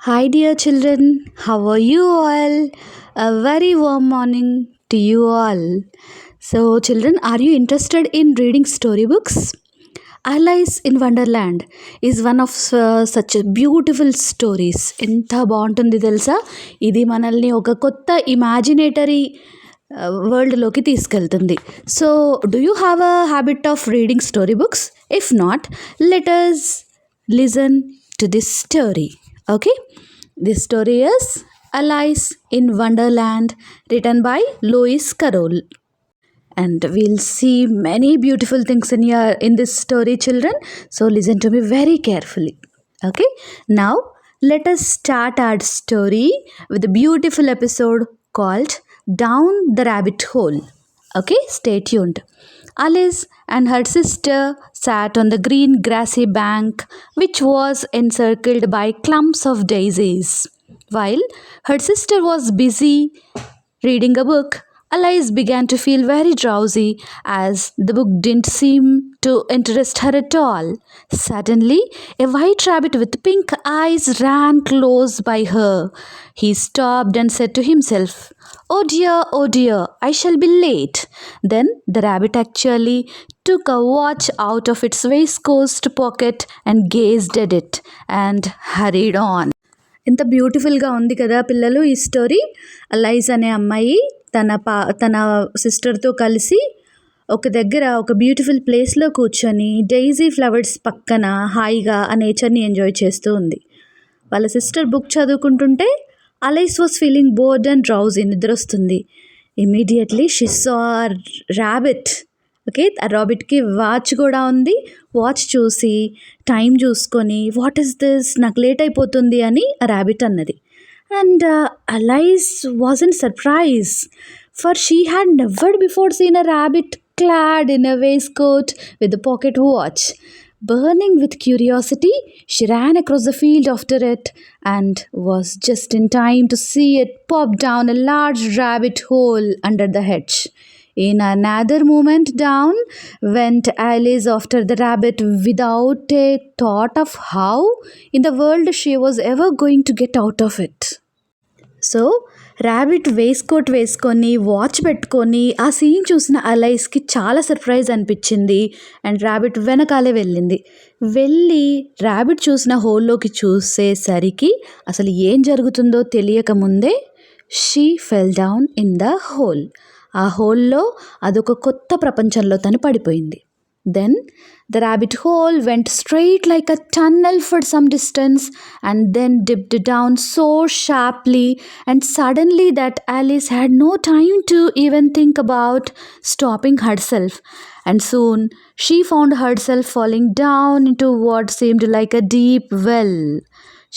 Hi, dear children, how are you all? A very warm morning to you all. So, children, are you interested in reading storybooks? Alice in Wonderland is one of such beautiful stories. ఎంత బాగుంటుంది తెలుసా? ఇది మనల్ని ఒక కొత్త ఇమాజినేటరీ వరల్డ్లోకి తీసుకెళ్తుంది. So do you have a habit of reading story books? If not, let us listen to this story. Okay, this story is Alice in Wonderland, written by Lewis Carroll, and we'll see many beautiful things in this story, children. So listen to me very carefully. Okay, now let us start our story with a beautiful episode called Down the Rabbit Hole. Okay, stay tuned. Alice and her sister sat on the green grassy bank, which was encircled by clumps of daisies. While her sister was busy reading a book, Alice began to feel very drowsy as the book didn't seem to interest her at all. Suddenly, a white rabbit with pink eyes ran close by her. He stopped and said to himself, oh dear, I shall be late." Then the rabbit actually took a watch out of its waistcoat pocket and gazed at it and hurried on. ఎంత బ్యూటిఫుల్గా ఉంది కదా పిల్లలు ఈ story. అలైజ్ అనే అమ్మాయి తన సిస్టర్తో కలిసి ఒక దగ్గర ఒక బ్యూటిఫుల్ ప్లేస్లో కూర్చొని డైజీ ఫ్లవర్స్ పక్కన హాయిగా ఆ నేచర్ని ఎంజాయ్ చేస్తూ ఉంది. వాళ్ళ సిస్టర్ బుక్ చదువుకుంటుంటే Alice was feeling bored and drowsy, నిద్ర వస్తుంది. Immediately she saw rabbit. Okay, ఆ రాబిట్కి వాచ్ కూడా ఉంది. వాచ్ చూసి టైం చూసుకొని వాట్ ఈస్ దిస్, నాకు లేట్ అయిపోతుంది అని ఆ ర్యాబిట్ అన్నది. And Alice wasn't surprised, for she had never before seen a rabbit clad in a waistcoat with a pocket watch. Burning with curiosity, she ran across the field after it and was just in time to see it pop down a large rabbit hole under the hedge. In another moment, down went Alice after the rabbit without a thought of how in the world she was ever going to get out of it. So rabbit waistcoat వేసుకొని watch పెట్టుకొని ఆ scene చూసిన అలైస్కి చాలా surprise అనిపించింది. And rabbit వెనకాలే వెళ్ళి rabbit చూసిన హోల్లోకి చూసేసరికి అసలు ఏం జరుగుతుందో తెలియకముందే she fell down in the hole. ఆ హోల్లో అదొక కొత్త ప్రపంచంలో తను పడిపోయింది. Then the rabbit hole went straight like a tunnel for some distance and then dipped down so sharply and suddenly that Alice had no time to even think about stopping herself, and soon she found herself falling down into what seemed like a deep well.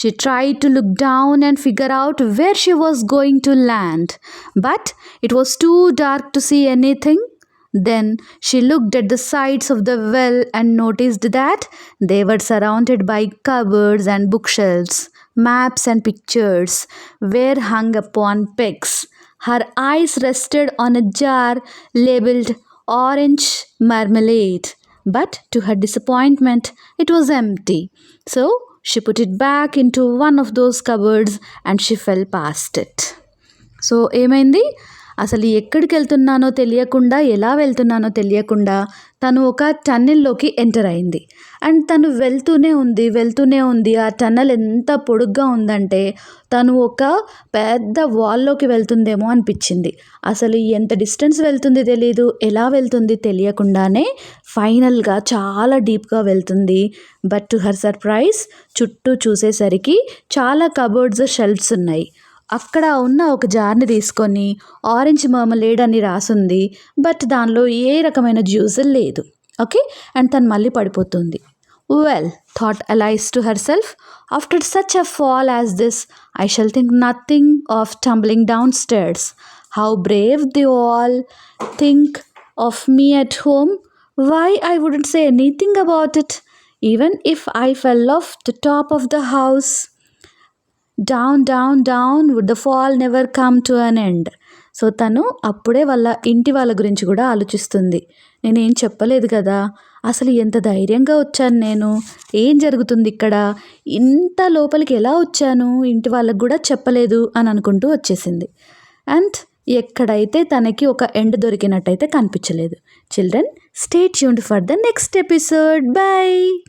She tried to look down and figure out where she was going to land, but it was too dark to see anything. Then she looked at the sides of the well and noticed that they were surrounded by cupboards and bookshelves. Maps and pictures were hung upon pegs. Her eyes rested on a jar labeled orange marmalade, but to her disappointment, it was empty. So she put it back into one of those cupboards and she fell past it. So ఏమైంది, అసలు ఎక్కడికి వెళ్తున్నానో తెలియకుండా, ఎలా వెళ్తున్నానో తెలియకుండా తను ఒక టన్నెల్లోకి enter అయింది. And తను వెళ్తూనే ఉంది. ఆ టన్నెల్ ఎంత పొడుగ్గా ఉందంటే తను ఒక పెద్ద వాల్లోకి వెళ్తుందేమో అనిపించింది. అసలు ఎంత డిస్టెన్స్ వెళ్తుంది తెలియదు, ఎలా వెళ్తుంది తెలియకుండానే ఫైనల్గా చాలా డీప్గా వెళ్తుంది. బట్ టు హర్ సర్ప్రైజ్, చుట్టూ చూసేసరికి చాలా కబోర్డ్స్, షెల్ఫ్స్ ఉన్నాయి. అక్కడ ఉన్న ఒక జార్ని తీసుకొని ఆరెంజ్ మార్మలేడ్ అని రాసుంది, బట్ దానిలో ఏ రకమైన జ్యూస్ లేదు. ఓకే, అండ్ తను మళ్ళీ పడిపోతుంది. Well, thought Alice to herself, after such a fall as this I shall think nothing of tumbling down stairs. How brave they all think of me at home. Why I wouldn't say anything about it, even if I fell off the top of the house. down would the fall never come to an end. So తను అప్పుడే ఇంటి వాళ్ళ గురించి కూడా ఆలోచిస్తుంది. నేనేం చెప్పలేదు కదా, అసలు ఎంత ధైర్యంగా వచ్చాను నేను, ఏం జరుగుతుంది ఇక్కడ, ఇంత లోపలికి ఎలా వచ్చాను, ఇంటి వాళ్ళకి కూడా చెప్పలేదు అని అనుకుంటూ వచ్చేసింది. అండ్ ఎక్కడైతే తనకి ఒక ఎండ్ దొరికినట్టయితే కనిపించలేదు. Children, stay tuned for the next episode. By.